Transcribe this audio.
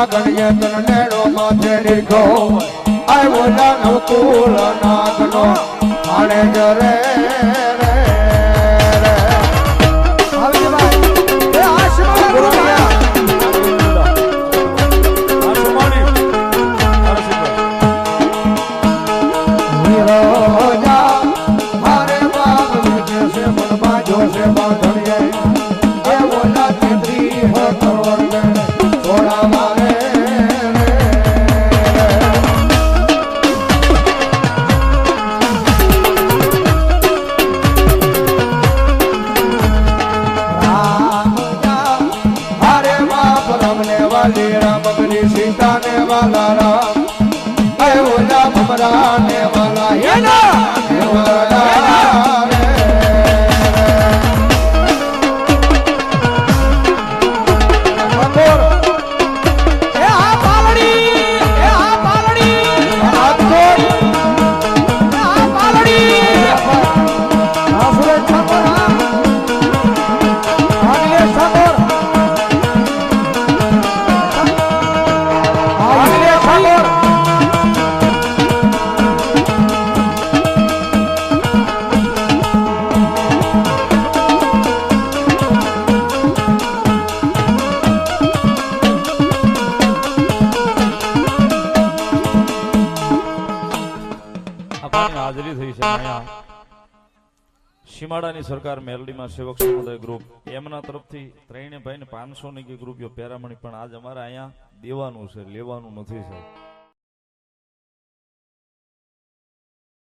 ગણ્ય તન નેડો માથે નીકળો આવ્યો જાનો કુલ નાગનો આણે જરે सीता ने वाला राम आयो जा भमरा ने वाला ये ना હાજરી થઈ છે અહીંયા સીમાડાની સરકાર મેલડીમાં સેવક સમુદાય ગ્રુપ એમના તરફથી ત્રણે ભાઈને 500 ની રૂપિયો પેરામણી પણ આજ અમારે અહીંયા દેવાનું છે, લેવાનું નથી સાહેબ.